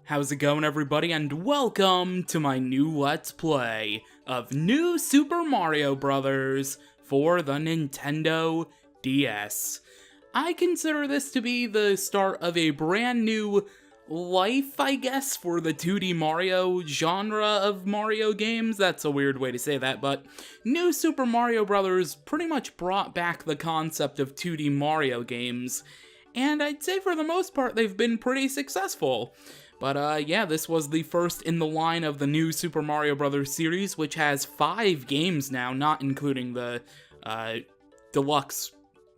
How's it going, everybody, and welcome to my new Let's Play of New Super Mario Bros. For the Nintendo DS. I consider this to be the start of a brand new life, I guess, for the 2D Mario genre of Mario games. That's a weird way to say that, but New Super Mario Bros. Pretty much brought back the concept of 2D Mario games, and I'd say for the most part they've been pretty successful. But yeah, this was the first in the line of the new Super Mario Bros. Series, which has 5 games now, not including the deluxe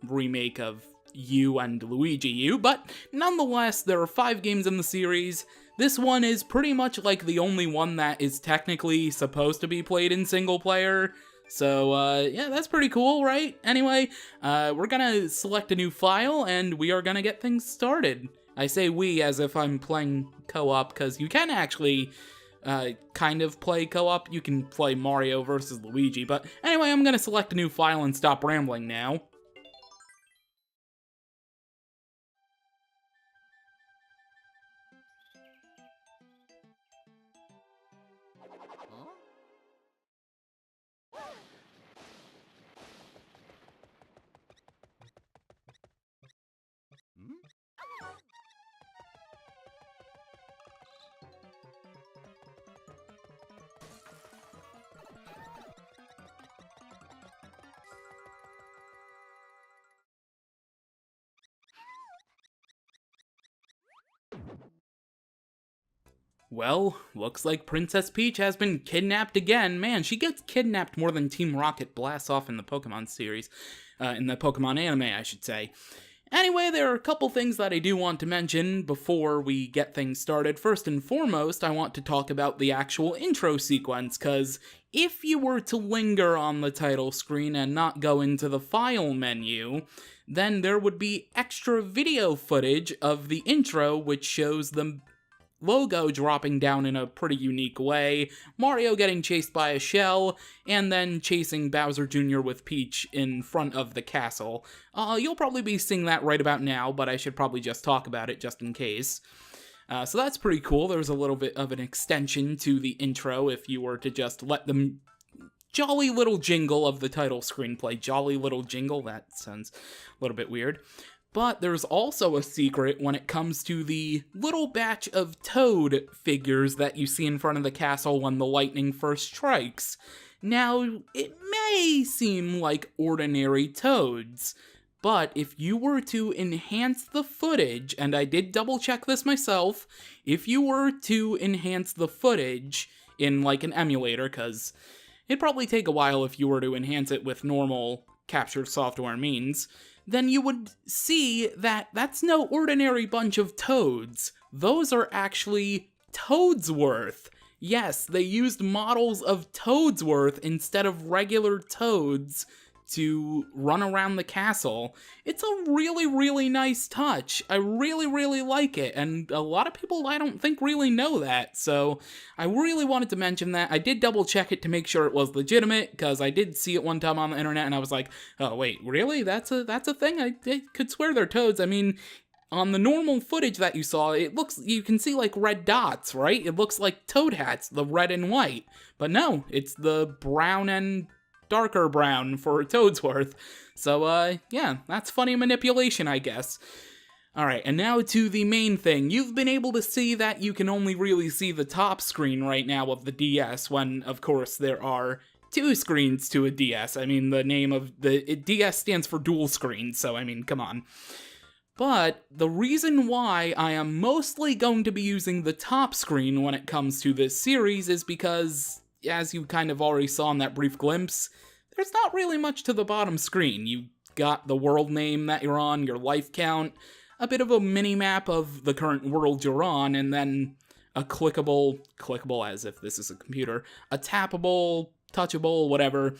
remake of U and Luigi U, but nonetheless, there are 5 games in the series. This one is pretty much like the only one that is technically supposed to be played in single player. So, yeah, that's pretty cool, right? Anyway, we're gonna select a new file, and we are gonna get things started. I say we as if I'm playing co-op, because you can actually kind of play co-op. You can play Mario versus Luigi, but anyway, I'm gonna select a new file and stop rambling now. Well, looks like Princess Peach has been kidnapped again. Man, she gets kidnapped more than Team Rocket blasts off in the Pokemon series. In the Pokemon anime, I should say. Anyway, there are a couple things that I do want to mention before we get things started. First and foremost, I want to talk about the actual intro sequence, because if you were to linger on the title screen and not go into the file menu, then there would be extra video footage of the intro, which shows the logo dropping down in a pretty unique way, Mario getting chased by a shell, and then chasing Bowser Jr. with Peach in front of the castle. You'll probably be seeing that right about now, but I should probably just talk about it just in case. So that's pretty cool. There's a little bit of an extension to the intro if you were to just let the jolly little jingle of the title screen play. Jolly little jingle? That sounds a little bit weird. But there's also a secret when it comes to the little batch of Toad figures that you see in front of the castle when the lightning first strikes. Now, it may seem like ordinary Toads, but if you were to enhance the footage, and I did double check this myself, if you were to enhance the footage in like an emulator, because it'd probably take a while if you were to enhance it with normal capture software means, then you would see that that's no ordinary bunch of Toads. Those are actually Toadsworth. Yes, they used models of Toadsworth instead of regular Toads to run around the castle. It's a really, really nice touch. I really, really like it, and a lot of people I don't think really know that, so I really wanted to mention that. I did double check it to make sure it was legitimate, because I did see it one time on the internet, and I was like, oh wait, really? That's a thing? I could swear they're Toads. I mean, on the normal footage that you saw, you can see like red dots, right? It looks like Toad hats, the red and white. But no, it's the brown and darker brown for Toadsworth. So, yeah, that's funny manipulation, I guess. Alright, and now to the main thing. You've been able to see that you can only really see the top screen right now of the DS, when, of course, there are 2 screens to a DS. I mean, the name of the DS stands for dual screen, so, I mean, come on. But the reason why I am mostly going to be using the top screen when it comes to this series is because, as you kind of already saw in that brief glimpse, there's not really much to the bottom screen. You got the world name that you're on, your life count, a bit of a mini-map of the current world you're on, and then a clickable as if this is a computer, a tappable, touchable, whatever,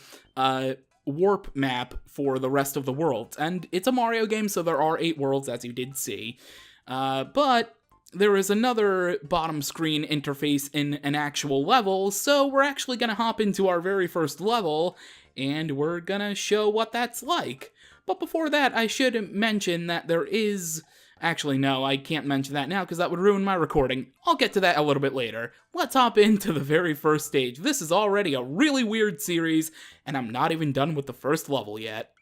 warp map for the rest of the world. And it's a Mario game, so there are 8 worlds, as you did see. But there is another bottom screen interface in an actual level, so we're actually going to hop into our very first level, and we're going to show what that's like. But before that, I should mention that there is Actually, no, I can't mention that now because that would ruin my recording. I'll get to that a little bit later. Let's hop into the very first stage. This is already a really weird series, and I'm not even done with the first level yet.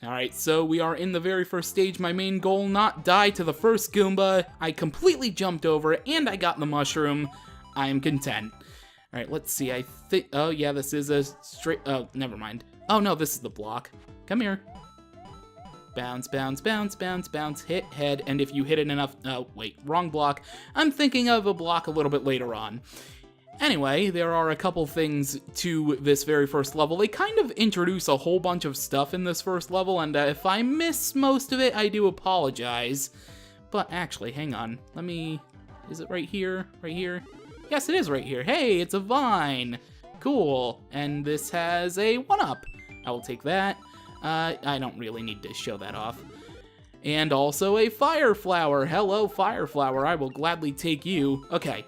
Alright, so we are in the very first stage. My main goal, not die to the first Goomba. I completely jumped over it, and I got the mushroom. I am content. Alright, let's see, I think... Oh, yeah, this is a straight... Oh, never mind. Oh, no, this is the block. Come here. Bounce, bounce, bounce, bounce, bounce, hit, head, and if you hit it enough... Oh, wait, wrong block. I'm thinking of a block a little bit later on. Anyway, there are a couple things to this very first level. They kind of introduce a whole bunch of stuff in this first level, and if I miss most of it, I do apologize. But actually, hang on. Let me... Is it right here? Right here? Yes, it is right here. Hey, it's a vine. Cool. And this has a 1-up. I will take that. I don't really need to show that off. And also a fire flower. Hello, fire flower. I will gladly take you. Okay.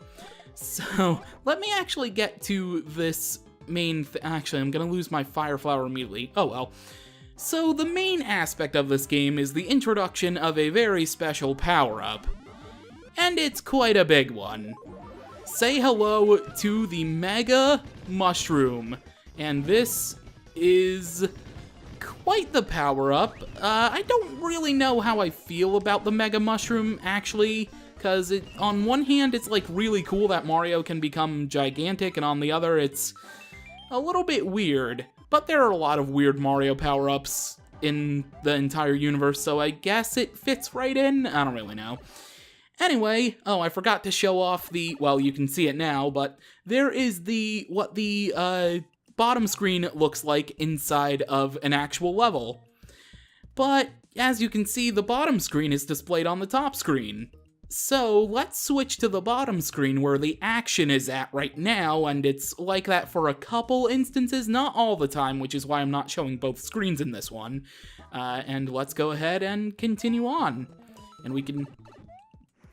So, let me actually get to this main actually, I'm gonna lose my fire flower immediately. Oh well. So, the main aspect of this game is the introduction of a very special power-up. And it's quite a big one. Say hello to the Mega Mushroom. And this is quite the power-up. I don't really know how I feel about the Mega Mushroom, actually, because on one hand, it's like really cool that Mario can become gigantic, and on the other, it's a little bit weird. But there are a lot of weird Mario power-ups in the entire universe, so I guess it fits right in? I don't really know. Anyway, oh, I forgot to show off the, well, you can see it now, but there is what the bottom screen looks like inside of an actual level. But, as you can see, the bottom screen is displayed on the top screen. So, let's switch to the bottom screen where the action is at right now, and it's like that for a couple instances, not all the time, which is why I'm not showing both screens in this one. And let's go ahead and continue on. And we can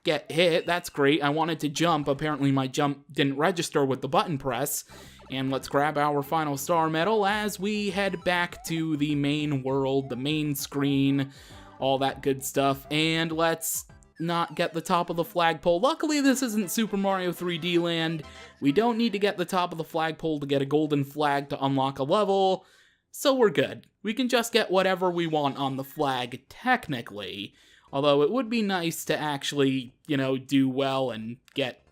get hit, that's great. I wanted to jump, apparently my jump didn't register with the button press. And let's grab our final star medal as we head back to the main world, the main screen, all that good stuff. And let's not get the top of the flagpole. Luckily, this isn't Super Mario 3D Land. We don't need to get the top of the flagpole to get a golden flag to unlock a level, so we're good. We can just get whatever we want on the flag, technically. Although it would be nice to actually, you know, do well and get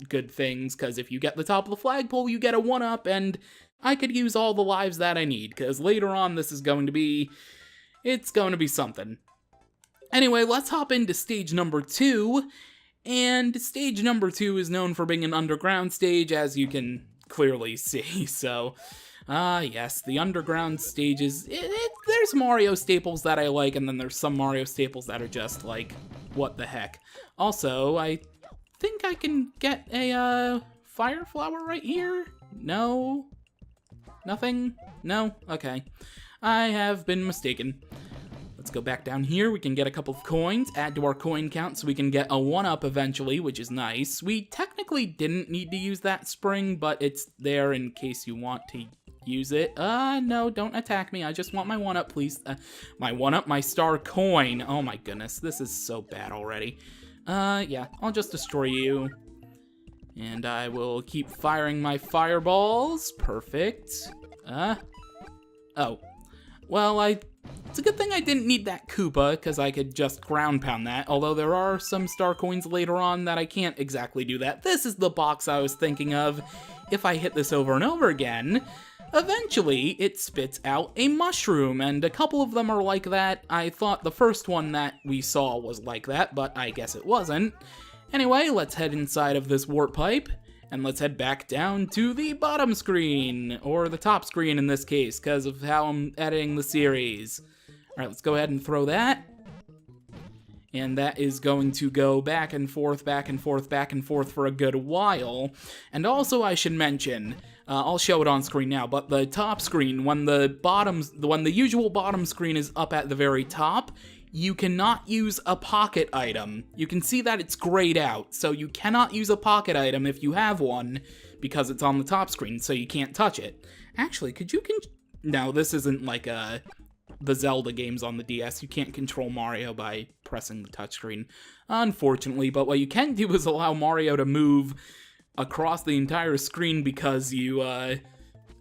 good things, because if you get the top of the flagpole, you get a 1-up, and I could use all the lives that I need, because later on this is going to be... it's going to be something. Anyway, let's hop into stage number 2, and stage number 2 is known for being an underground stage, as you can clearly see, so... yes, the underground stages, there's Mario staples that I like, and then there's some Mario staples that are just like, what the heck. Also, I think I can get a, fire flower right here? No? Nothing? No? Okay. I have been mistaken. Let's go back down here, we can get a couple of coins, add to our coin count so we can get a 1-up eventually, which is nice. We technically didn't need to use that spring, but it's there in case you want to use it. No, don't attack me. I just want my 1-up, please. My 1-up, my star coin. Oh my goodness, this is so bad already. Yeah, I'll just destroy you. And I will keep firing my fireballs. Perfect. Oh. Well, it's a good thing I didn't need that Koopa, because I could just ground pound that, although there are some star coins later on that I can't exactly do that. This is the box I was thinking of. If I hit this over and over again, eventually it spits out a mushroom, and a couple of them are like that. I thought the first one that we saw was like that, but I guess it wasn't. Anyway, let's head inside of this warp pipe, and let's head back down to the bottom screen, or the top screen in this case, because of how I'm editing the series. Alright, let's go ahead and throw that. And that is going to go back and forth, back and forth, back and forth for a good while. And also I should mention, I'll show it on screen now, but the top screen, when the usual bottom screen is up at the very top, you cannot use a pocket item. You can see that it's grayed out, so you cannot use a pocket item if you have one, because it's on the top screen, so you can't touch it. Actually, could you No, this isn't like the Zelda games on the DS. You can't control Mario by pressing the touchscreen, unfortunately. But what you can do is allow Mario to move across the entire screen because you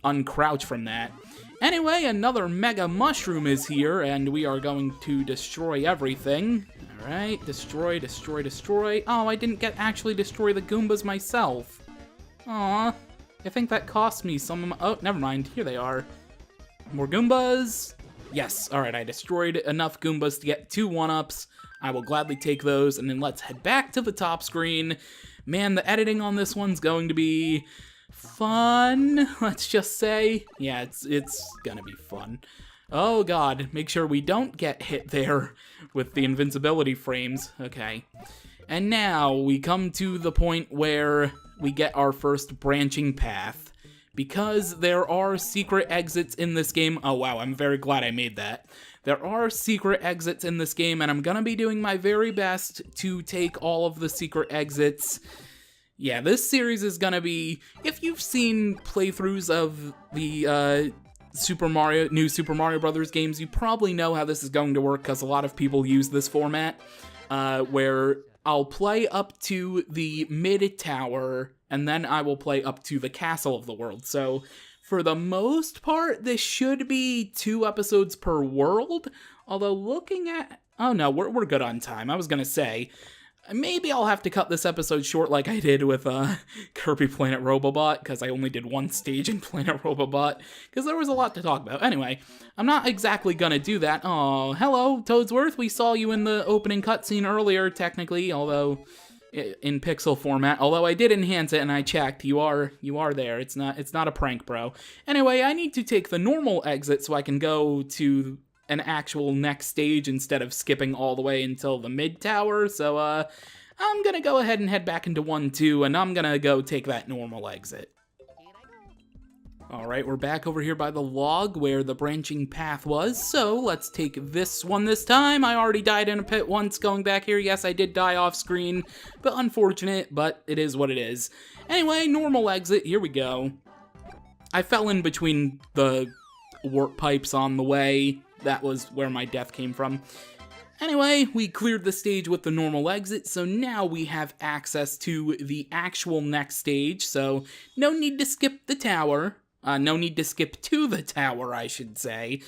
uncrouch from that. Anyway, another Mega Mushroom is here, and we are going to destroy everything. Alright, destroy, destroy, destroy. Oh, I didn't actually destroy the Goombas myself. Aw, I think that cost me some... Oh, never mind, here they are. More Goombas. Yes, alright, I destroyed enough Goombas to get 2 1-ups. I will gladly take those, and then let's head back to the top screen. Man, the editing on this one's going to be fun, let's just say. Yeah, it's gonna be fun. Oh god, make sure we don't get hit there with the invincibility frames. Okay. And now we come to the point where we get our first branching path. Because there are secret exits in this game. Oh wow, I'm very glad I made that. There are secret exits in this game, and I'm gonna be doing my very best to take all of the secret exits. Yeah, this series is gonna be... If you've seen playthroughs of the new Super Mario Brothers games, you probably know how this is going to work, because a lot of people use this format, where I'll play up to the mid-tower, and then I will play up to the castle of the world. So, for the most part, this should be 2 episodes per world, although looking at... Oh no, we're good on time. I was gonna say... Maybe I'll have to cut this episode short like I did with Kirby Planet Robobot, because I only did 1 stage in Planet Robobot, because there was a lot to talk about. Anyway, I'm not exactly gonna do that. Oh, hello, Toadsworth. We saw you in the opening cutscene earlier, technically, although in pixel format. Although I did enhance it and I checked. You are there. It's not a prank, bro. Anyway, I need to take the normal exit so I can go to an actual next stage instead of skipping all the way until the mid-tower, so I'm gonna go ahead and head back into 1-2, and I'm gonna go take that normal exit. Alright, we're back over here by the log where the branching path was, so let's take this one this time. I already died in a pit once going back here. Yes, I did die off screen, but unfortunate, but it is what it is. Anyway, normal exit, here we go. I fell in between the warp pipes on the way. That was where my death came from. Anyway, we cleared the stage with the normal exit, so now we have access to the actual next stage, so no need to skip the tower. No need to skip to the tower, I should say.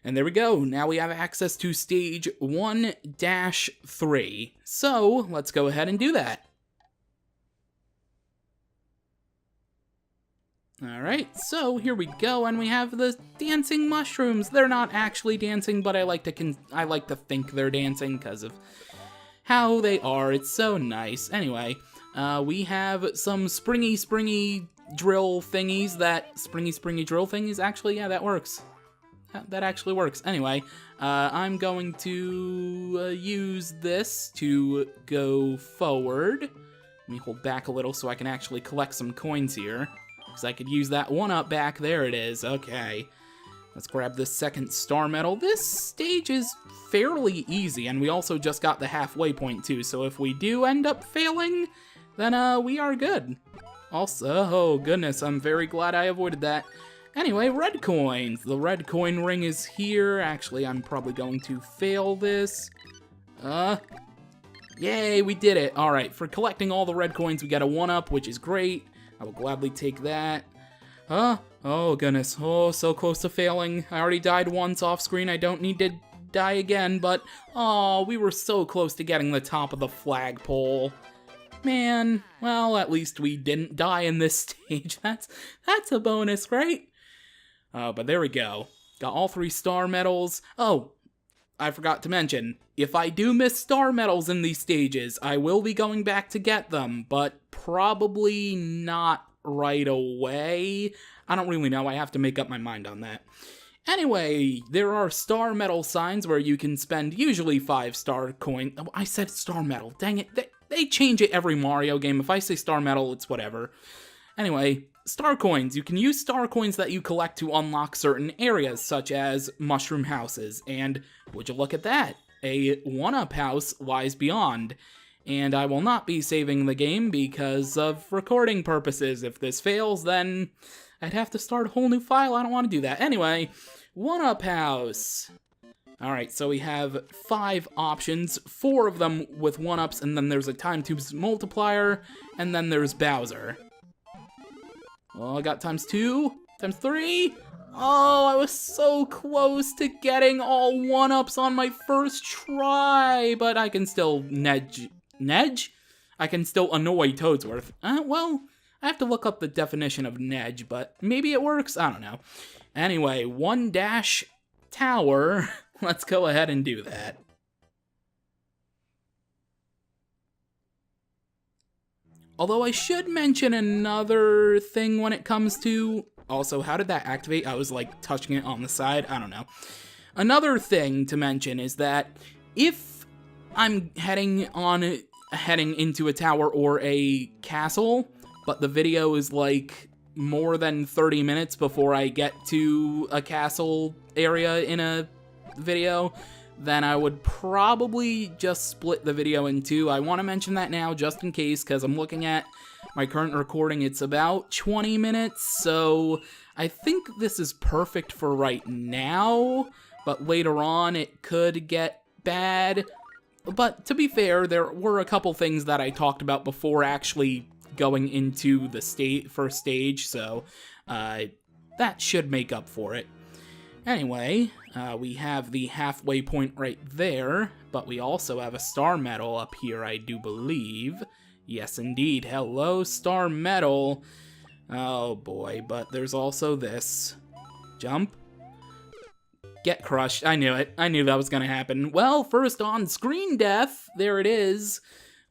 And there we go, now we have access to stage 1-3. So, let's go ahead and do that. Alright, so here we go, and we have the dancing mushrooms. They're not actually dancing, but I like to think they're dancing because of how they are. It's so nice. Anyway, we have some springy drill thingies that... Springy drill thingies? Actually, yeah, that works. That actually works. Anyway, I'm going to use this to go forward. Let me hold back a little so I can actually collect some coins here. Because I could use that 1-up back. There it is. Okay. Let's grab this second star medal. This stage is fairly easy, and we also just got the halfway point too, so if we do end up failing, then we are good. Also, oh goodness, I'm very glad I avoided that. Anyway, red coins. The red coin ring is here. Actually, I'm probably going to fail this. Yay, we did it. Alright, for collecting all the red coins, we got a 1-up, which is great. I will gladly take that. Oh goodness. Oh, so close to failing. I already died once off screen. I don't need to die again, but oh, we were so close to getting the top of the flagpole. Man, well, at least we didn't die in this stage. That's a bonus, right? But there we go. Got all 3 star medals. Oh, I forgot to mention, if I do miss star medals in these stages, I will be going back to get them, but probably not right away. I don't really know. I have to make up my mind on that. Anyway, there are star medal signs where you can spend usually 5-star coin. Oh, I said star medal. Dang it. They change it every Mario game. If I say star medal, it's whatever. Anyway, star coins. You can use star coins that you collect to unlock certain areas, such as mushroom houses. And would you look at that? A 1-up house lies beyond. and I will not be saving the game because of recording purposes. If this fails, then I'd have to start a whole new file. I don't want to do that. Anyway, 1-Up House. Alright, so we have 5 options, 4 of them with 1-ups, and then there's a Time Tubes multiplier, and then there's Bowser. Oh, I got times 2, times 3. Oh, I was so close to getting all 1-ups on my first try, but I can still Nedge? I can still annoy Toadsworth. Well, I have to look up the definition of Nedge, but maybe it works? I don't know. Anyway, 1-Tower. Let's go ahead and do that. Although I should mention another thing when it comes to... Also, how did that activate? I was like touching it on the side. I don't know. Another thing to mention is that if I'm heading into a tower or a castle, but the video is like more than 30 minutes before I get to a castle area in a video, then I would probably just split the video in 2. I want to mention that now just in case, because I'm looking at my current recording. It's about 20 minutes, so I think this is perfect for right now, but later on it could get bad. But to be fair, there were a couple things that I talked about before actually going into the first stage, so that should make up for it. Anyway, we have the halfway point right there, but we also have a star medal up here, I do believe. Yes, indeed. Hello, star medal. Oh boy, but there's also this. Jump. Get crushed. I knew it. I knew that was gonna happen. Well, first on-screen death. There it is.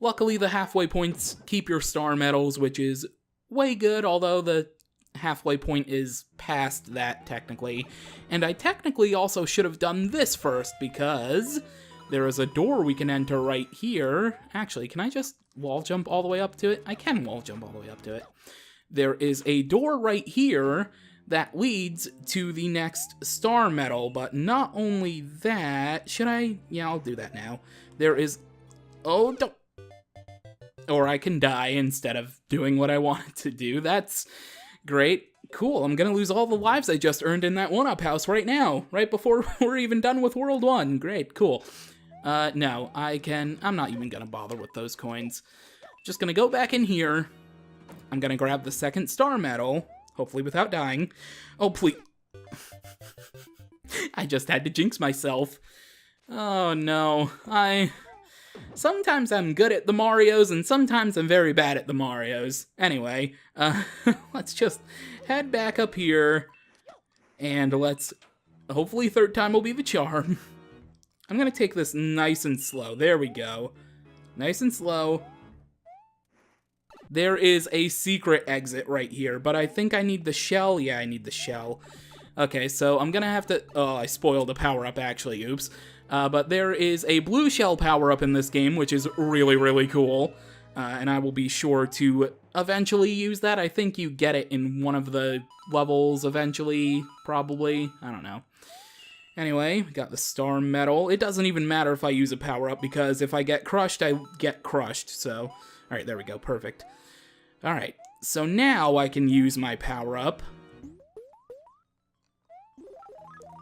Luckily, the halfway points keep your star medals, which is way good, although the halfway point is past that, technically. And I technically also should have done this first, because there is a door we can enter right here. Actually, can I just wall jump all the way up to it? I can wall jump all the way up to it. There is a door right here that leads to the next star medal, but not only that... Should I? Yeah, I'll do that now. There is... Oh, don't... Or I can die instead of doing what I wanted to do. That's great. Cool, I'm gonna lose all the lives I just earned in that 1-Up House right now, right before we're even done with World 1. Great, cool. No, I'm not even gonna bother with those coins. Just gonna go back in here. I'm gonna grab the second star medal, hopefully without dying. Oh, please. I just had to jinx myself. Oh no, sometimes I'm good at the Marios, and sometimes I'm very bad at the Marios. Anyway, let's just head back up here, and hopefully third time will be the charm. I'm gonna take this nice and slow. There we go. Nice and slow. There is a secret exit right here, but I think I need the shell. Yeah, I need the shell. Okay, so I'm gonna have to... Oh, I spoiled a power-up, actually. Oops. But there is a blue shell power-up in this game, which is really, really cool. And I will be sure to eventually use that. I think you get it in one of the levels eventually, probably. I don't know. Anyway, we got the star medal. It doesn't even matter if I use a power-up, because if I get crushed, I get crushed. So, alright, there we go. Perfect. Alright, so now I can use my power-up.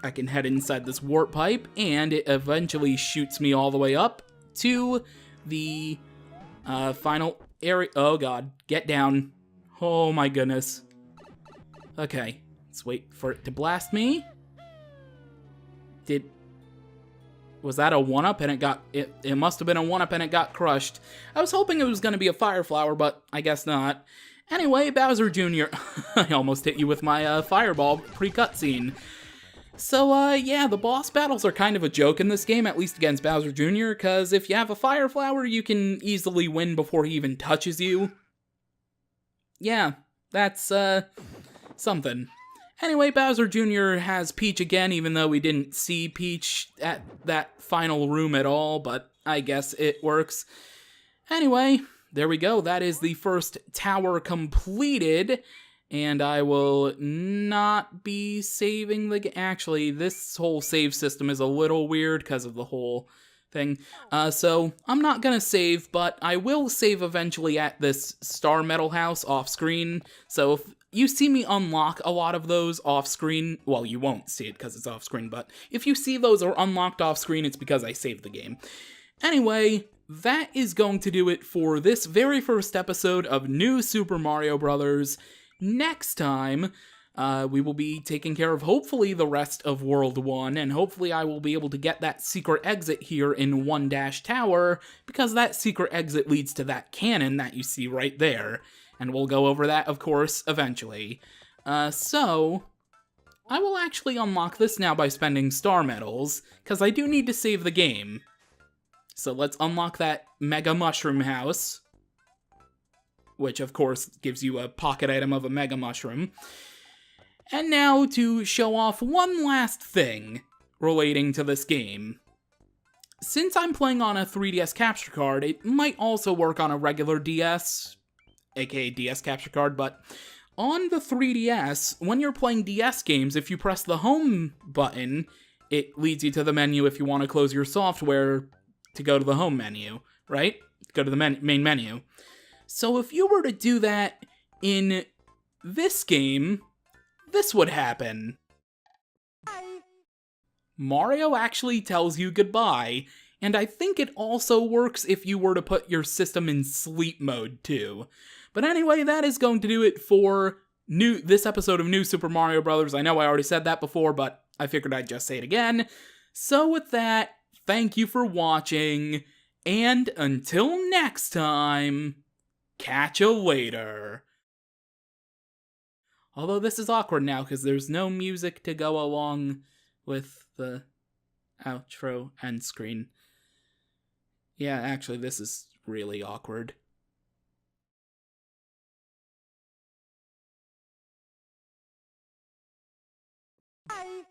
I can head inside this warp pipe, and it eventually shoots me all the way up to the final area. Oh god, get down. Oh my goodness. Okay, let's wait for it to blast me. Was that a 1-up and it got... It must have been a 1-up and it got crushed. I was hoping it was going to be a fire flower, but I guess not. Anyway, Bowser Jr. I almost hit you with my fireball pre-cutscene. So, yeah, the boss battles are kind of a joke in this game, at least against Bowser Jr., because if you have a fire flower, you can easily win before he even touches you. Yeah, that's, something. Anyway, Bowser Jr. has Peach again, even though we didn't see Peach at that final room at all, but I guess it works. Anyway, there we go. That is the first tower completed, and I will not be saving the game. Actually, this whole save system is a little weird because of the whole thing. So I'm not gonna save, but I will save eventually at this Star Metal House off screen. So if you see me unlock a lot of those off screen, well, you won't see it because it's off screen, but if you see those are unlocked off screen, it's because I saved the game. Anyway, that is going to do it for this very first episode of New Super Mario Bros. Next time, we will be taking care of hopefully the rest of World 1, and hopefully I will be able to get that secret exit here in 1- Tower, because that secret exit leads to that cannon that you see right there, and we'll go over that, of course, eventually. So, I will actually unlock this now by spending star medals, because I do need to save the game. So let's unlock that Mega Mushroom House, which of course gives you a pocket item of a Mega Mushroom. And now to show off one last thing relating to this game. Since I'm playing on a 3DS capture card, it might also work on a regular DS, aka DS capture card, but on the 3DS, when you're playing DS games, if you press the home button, it leads you to the menu if you want to close your software to go to the home menu, right? Go to the main menu. So if you were to do that in this game, this would happen. Mario actually tells you goodbye, and I think it also works if you were to put your system in sleep mode too. But anyway, that is going to do it for this episode of New Super Mario Bros. I know I already said that before, but I figured I'd just say it again. So with that, thank you for watching, and until next time, catch you later. Although this is awkward now, because there's no music to go along with the outro end screen. Yeah, actually, this is really awkward. Bye.